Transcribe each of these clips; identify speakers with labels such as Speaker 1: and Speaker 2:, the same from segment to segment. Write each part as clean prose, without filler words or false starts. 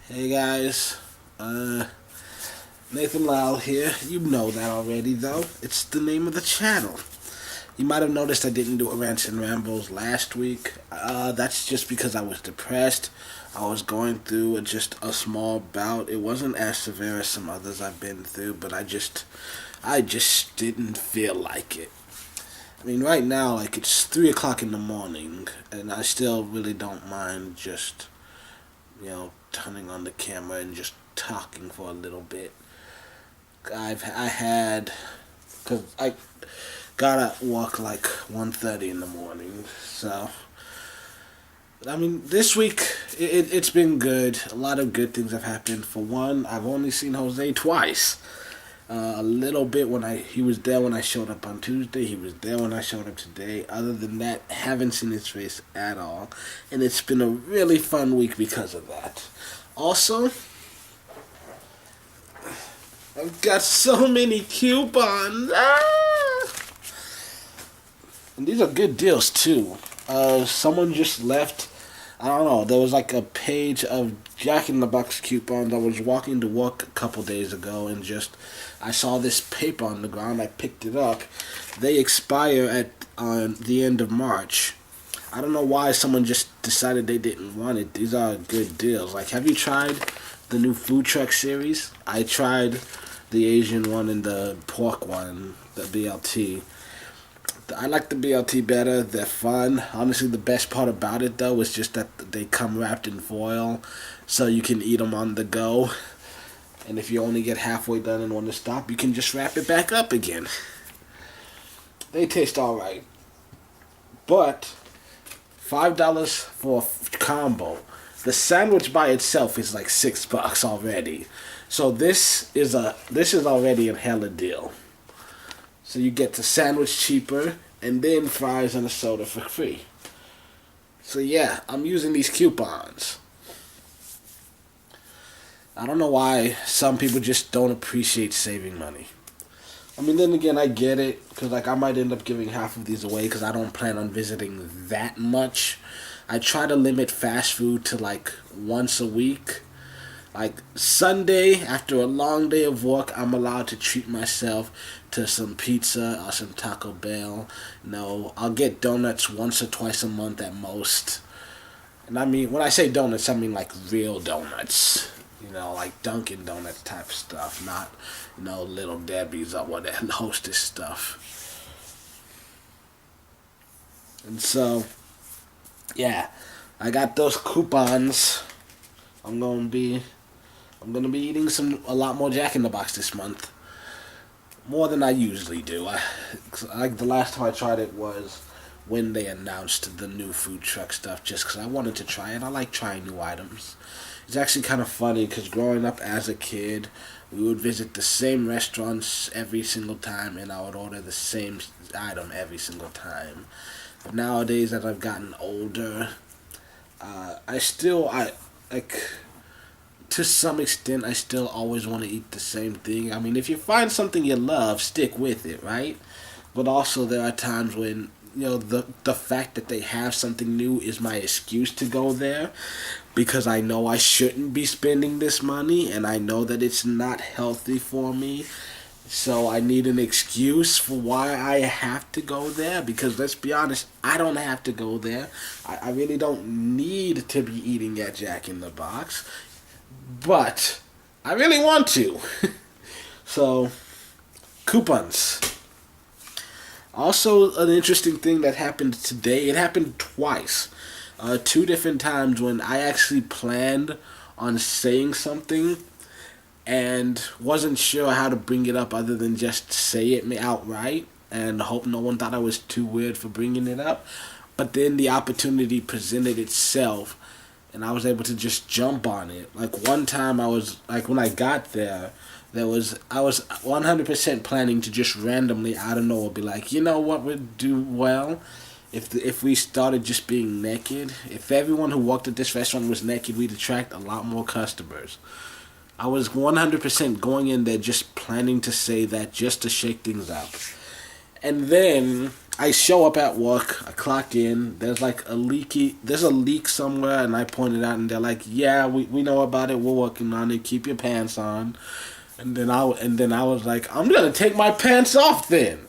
Speaker 1: Hey guys, uh, Nathan Lyle here. You know that already though. It's the name of the channel. You might have noticed I didn't do a Rants and Rambles last week. That's just because I was depressed. I was going through just a small bout. It wasn't as severe as some others I've been through, but I just didn't feel like it. I mean, right now, like, it's 3 o'clock in the morning, and I still really don't mind just turning on the camera and just talking for a little bit. I had, cause I got at work like 1:30 in the morning, so. I mean, this week it's been good. A lot of good things have happened. For one, I've only seen Jose twice. A little bit when he was there when I showed up on Tuesday. He was there when I showed up today. Other than that, haven't seen his face at all, and it's been a really fun week because of that. Also, I've got so many coupons. And these are good deals too. Someone just left. I don't know. There was like a page of Jack in the Box coupons. I was walking to work a couple days ago and just I saw this paper on the ground. I picked it up. They expire at on the end of March. I don't know why someone just decided they didn't want it. These are good deals. Like, have you tried the new food truck series? I tried the Asian one and the pork one, the BLT. I like the BLT better. They're fun. Honestly, the best part about it, though, is just that they come wrapped in foil, so you can eat them on the go. And if you only get halfway done and want to stop, you can just wrap it back up again. They taste alright. But $5 for a combo. The sandwich by itself is like $6 already. So this is already a hella deal. So you get the sandwich cheaper and then fries and a soda for free. So yeah, I'm using these coupons. I don't know why some people just don't appreciate saving money. I mean, then again, I get it, because like I might end up giving half of these away because I don't plan on visiting that much. I try to limit fast food to like once a week. Like Sunday, after a long day of work, I'm allowed to treat myself to some pizza or some Taco Bell. No, I'll get donuts once or twice a month at most. And I mean, when I say donuts, I mean like real donuts. Like Dunkin' Donuts type stuff, not, Little Debbie's or whatever, Hostess stuff. And so, yeah, I got those coupons. I'm gonna be, I'm gonna be eating a lot more Jack in the Box this month, more than I usually do. Like the last time I tried it was when they announced the new food truck stuff, just because I wanted to try it. I like trying new items. It's actually kind of funny because growing up as a kid, we would visit the same restaurants every single time, and I would order the same item every single time. But nowadays, as I've gotten older, I like to some extent, I still always want to eat the same thing. I mean, if you find something you love, stick with it, right? But also, there are times when the fact that they have something new is my excuse to go there, because I know I shouldn't be spending this money and I know that it's not healthy for me. So I need an excuse for why I have to go there, because let's be honest, I don't have to go there. I really don't need to be eating at Jack in the Box, but I really want to. So, coupons. Also, an interesting thing that happened today, it happened twice. Two different times when I actually planned on saying something and wasn't sure how to bring it up other than just say it outright and hope no one thought I was too weird for bringing it up. But then the opportunity presented itself and I was able to just jump on it. Like one time I was, like when I got there, I was 100% planning to just randomly out of nowhere be like, you know what would do well? If we started just being naked, if everyone who worked at this restaurant was naked, we'd attract a lot more customers. I was 100% going in there just planning to say that just to shake things up. And then I show up at work, I clock in, there's a leak somewhere, and I point it out, and they're like, yeah, we know about it, we're working on it, keep your pants on. And then I was like, I'm gonna take my pants off then.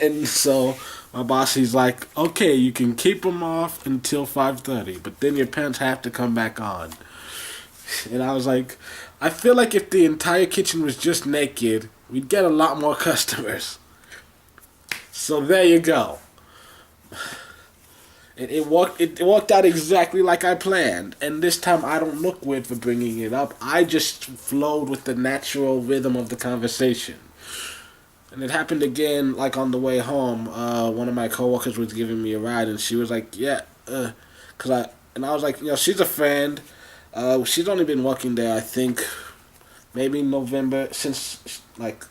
Speaker 1: And so my boss, he's like, okay, you can keep them off until 5:30, but then your pants have to come back on. And I was like, I feel like if the entire kitchen was just naked, we'd get a lot more customers. So there you go. It worked out exactly like I planned. And this time I don't look weird for bringing it up. I just flowed with the natural rhythm of the conversation. And it happened again, like on the way home. One of my coworkers was giving me a ride, and she was like, "Yeah," and I was like, she's a friend. She's only been working there, I think, maybe November since like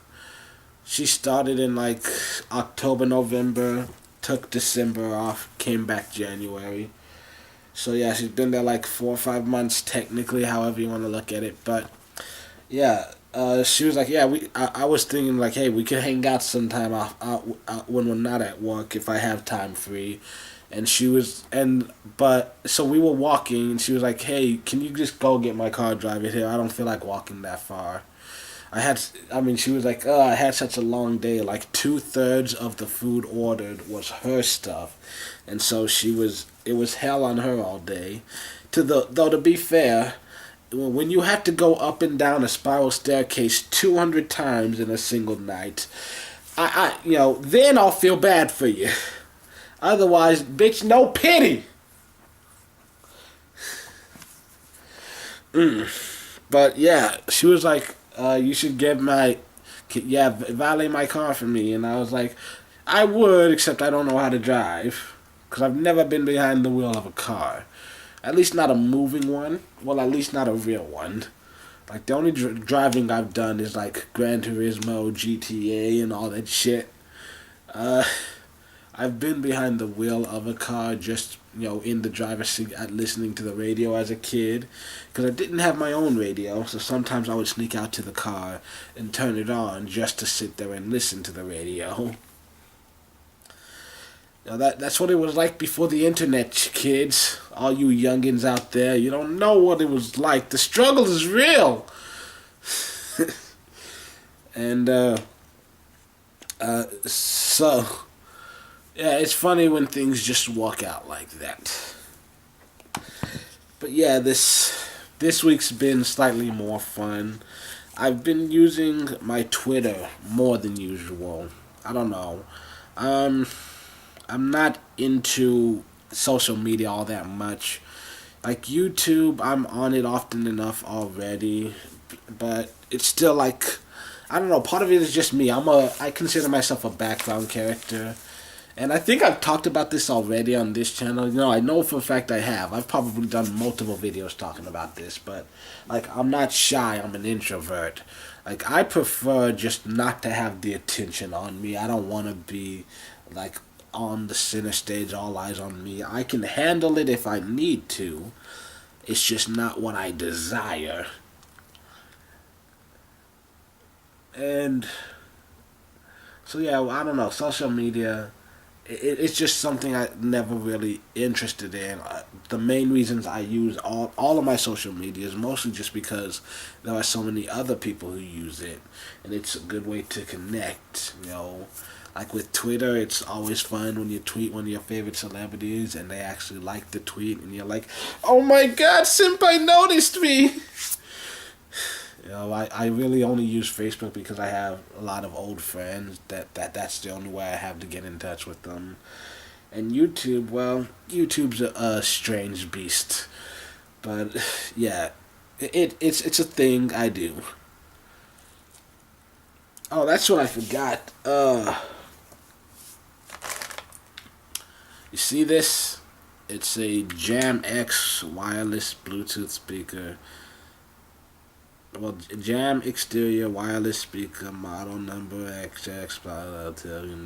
Speaker 1: she started in like October, November, took December off, came back January. So yeah, she's been there like 4 or 5 months technically, however you want to look at it. But yeah, she was like, yeah, I was thinking like, hey, we could hang out sometime out when we're not at work if I have time free. And she was, but so we were walking, and she was like, hey, can you just go get my car, drive it here? I don't feel like walking that far. She was like, oh, I had such a long day. Like 2/3 of the food ordered was her stuff, and so it was hell on her all day. Though to be fair, when you have to go up and down a spiral staircase 200 times in a single night, then I'll feel bad for you. Otherwise, bitch, no pity. But yeah, she was like, you should valet my car for me. And I was like, I would, except I don't know how to drive. Because I've never been behind the wheel of a car. At least not a moving one. Well, at least not a real one. Like, the only driving I've done is like Gran Turismo, GTA, and all that shit. I've been behind the wheel of a car just, in the driver's seat listening to the radio as a kid. Because I didn't have my own radio, so sometimes I would sneak out to the car and turn it on just to sit there and listen to the radio. That's what it was like before the internet, kids. All you youngins out there, you don't know what it was like. The struggle is real. And, so... yeah, it's funny when things just walk out like that. But yeah, this week's been slightly more fun. I've been using my Twitter more than usual. I don't know. I'm not into social media all that much. Like YouTube, I'm on it often enough already, but it's still like, I don't know, part of it is just me. I consider myself a background character. And I think I've talked about this already on this channel. I know for a fact I have. I've probably done multiple videos talking about this, but, like, I'm not shy. I'm an introvert. Like, I prefer just not to have the attention on me. I don't want to be, like, on the center stage, all eyes on me. I can handle it if I need to. It's just not what I desire. And so, yeah, I don't know. Social media... it's just something I never really interested in. The main reasons I use all of my social media is mostly just because there are so many other people who use it, and it's a good way to connect. Like with Twitter, it's always fun when you tweet one of your favorite celebrities and they actually like the tweet, and you're like, "Oh my God, Senpai noticed me." I really only use Facebook because I have a lot of old friends that's the only way I have to get in touch with them. And YouTube, well, YouTube's a strange beast. But yeah, it's a thing I do. Oh, that's what I forgot. You see this? It's a Jam X wireless Bluetooth speaker. Well, Jam exterior wireless speaker, model number XX, blah, blah,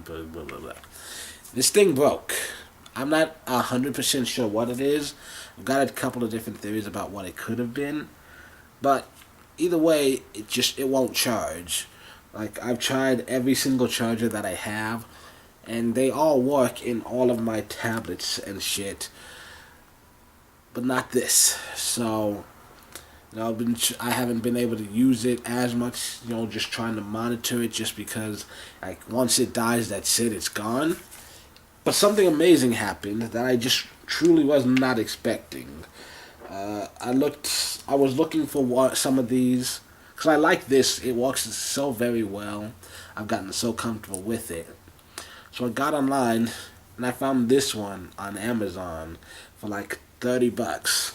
Speaker 1: blah, blah, blah. This thing broke. I'm not 100% sure what it is. I've got a couple of different theories about what it could have been. But either way, it won't charge. Like, I've tried every single charger that I have, and they all work in all of my tablets and shit, but not this. So, I haven't been able to use it as much. Just trying to monitor it, just because like once it dies, that's it. It's gone. But something amazing happened that I just truly was not expecting. I was looking for some of these because I like this. It works so very well. I've gotten so comfortable with it. So I got online and I found this one on Amazon for like $30.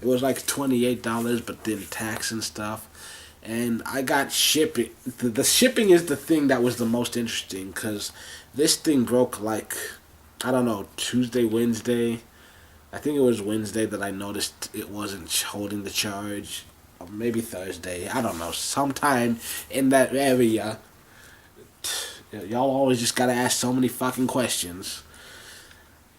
Speaker 1: It was like $28, but then tax and stuff. And I got shipping. The shipping is the thing that was the most interesting, because this thing broke like, I don't know, Tuesday, Wednesday. I think it was Wednesday that I noticed it wasn't holding the charge. Or maybe Thursday. I don't know. Sometime in that area. Y'all always just gotta ask so many fucking questions.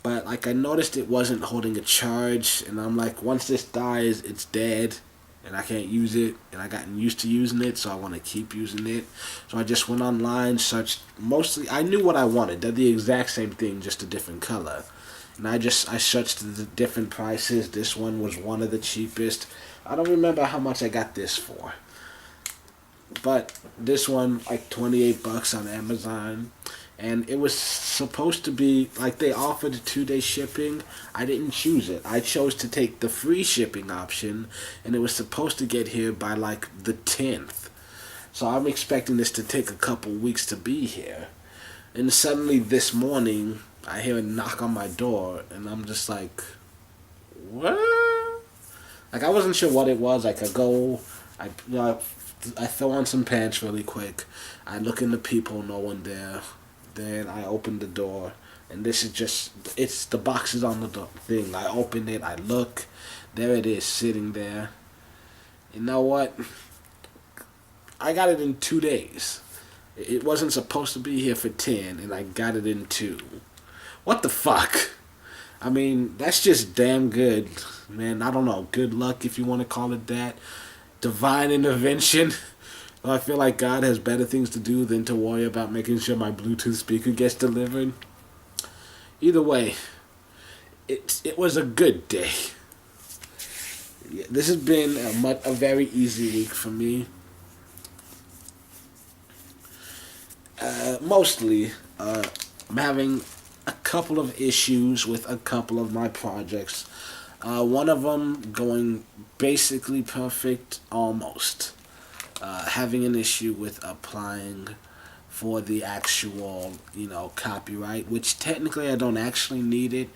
Speaker 1: But like I noticed it wasn't holding a charge, and I'm like, once this dies, it's dead, and I can't use it, and I gotten used to using it, so I want to keep using it. So I just went online, searched. Mostly, I knew what I wanted. They're the exact same thing, just a different color. And I searched the different prices. This one was one of the cheapest. I don't remember how much I got this for. But this one, like $28 on Amazon. And it was supposed to be, like, they offered 2-day shipping. I didn't choose it. I chose to take the free shipping option. And it was supposed to get here by, like, the 10th. So I'm expecting this to take a couple weeks to be here. And suddenly this morning, I hear a knock on my door. And I'm just like, what? Like, I wasn't sure what it was. Like, I throw on some pants really quick. I look in the people, no one there. Then I open the door, and this is just, it's the boxes on the thing. I open it, I look, there it is sitting there. You know what? I got it in 2 days. It wasn't supposed to be here for 10, and I got it in 2. What the fuck? I mean, that's just damn good, man. I don't know, good luck if you want to call it that. Divine intervention. I feel like God has better things to do than to worry about making sure my Bluetooth speaker gets delivered. Either way, it was a good day. Yeah, this has been a very easy week for me. Mostly, I'm having a couple of issues with a couple of my projects. One of them going basically perfect, almost. Having an issue with applying for the actual, copyright, which technically I don't actually need it.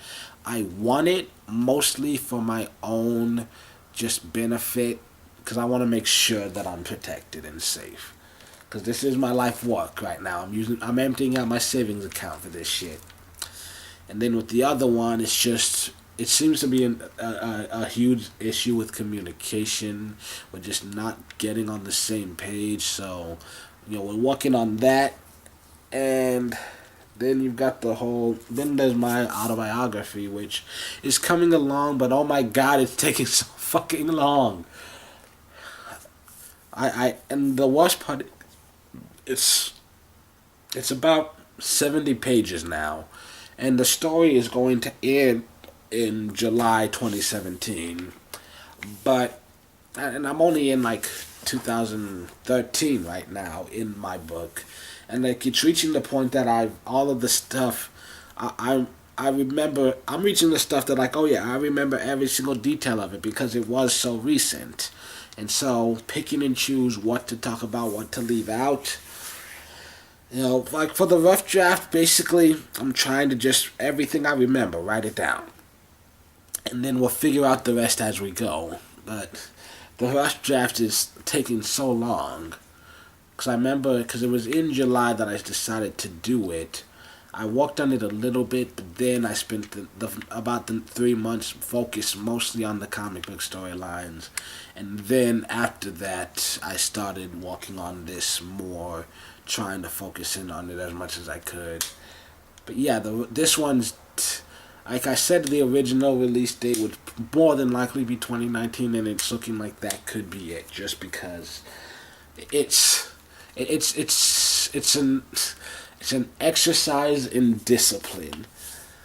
Speaker 1: I want it mostly for my own just benefit, because I want to make sure that I'm protected and safe. Because this is my life work right now. I'm emptying out my savings account for this shit. And then with the other one, it's just, it seems to be a huge issue with communication. We're just not getting on the same page. So, we're working on that. And then you've got then there's my autobiography, which is coming along. But oh my God, it's taking so fucking long. And the worst part, it's about 70 pages now. And the story is going to end in July 2017, and I'm only in like 2013 right now in my book, and like it's reaching the point that all of the stuff I remember. I'm reaching the stuff that, like, oh yeah, I remember every single detail of it because it was so recent, and so picking and choose what to talk about, what to leave out. Like for the rough draft, basically I'm trying to just everything I remember, write it down. And then we'll figure out the rest as we go. But the rush draft is taking so long. Because I remember, because it was in July that I decided to do it. I worked on it a little bit, but then I spent about the 3 months focused mostly on the comic book storylines. And then after that, I started working on this more, trying to focus in on it as much as I could. But yeah, this one's... Like I said, the original release date would more than likely be 2019, and it's looking like that could be it, just because it's It's an exercise in discipline.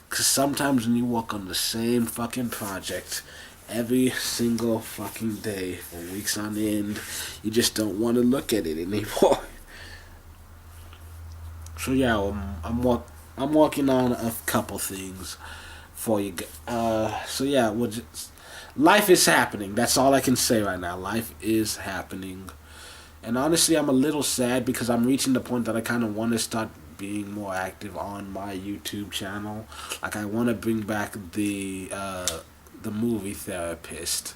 Speaker 1: Because sometimes when you work on the same fucking project every single fucking day for weeks on end, you just don't want to look at it anymore. So yeah, I'm working on a couple things for you. So yeah, life is happening. That's all I can say right now. Life is happening. And honestly, I'm a little sad because I'm reaching the point that I kind of want to start being more active on my YouTube channel. Like I want to bring back the movie therapist.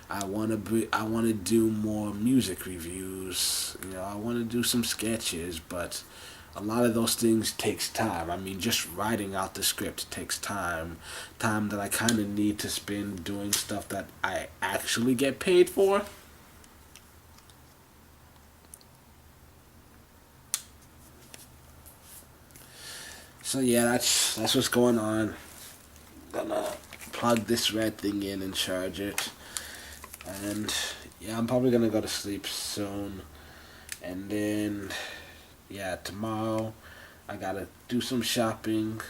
Speaker 1: I want to do more music reviews. You know, I want to do some sketches, but a lot of those things takes time. I mean, just writing out the script takes time that I kind of need to spend doing stuff that I actually get paid for. So yeah, that's what's going on. Gonna plug this red thing in and charge it, and yeah, I'm probably gonna go to sleep soon, and then yeah, tomorrow I gotta do some shopping.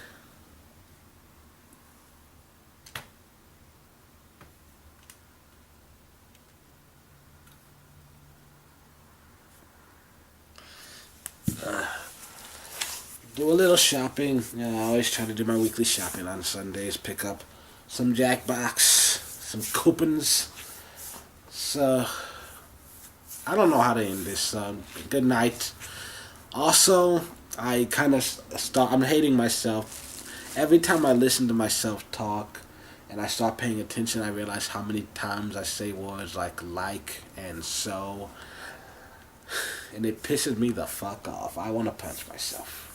Speaker 1: Do a little shopping. Yeah, I always try to do my weekly shopping on Sundays. Pick up some Jackbox, some coupons. So I don't know how to end this. Good night. Also, I kind of start. I'm hating myself. Every time I listen to myself talk, and I start paying attention, I realize how many times I say words like and so, and it pisses me the fuck off. I want to punch myself.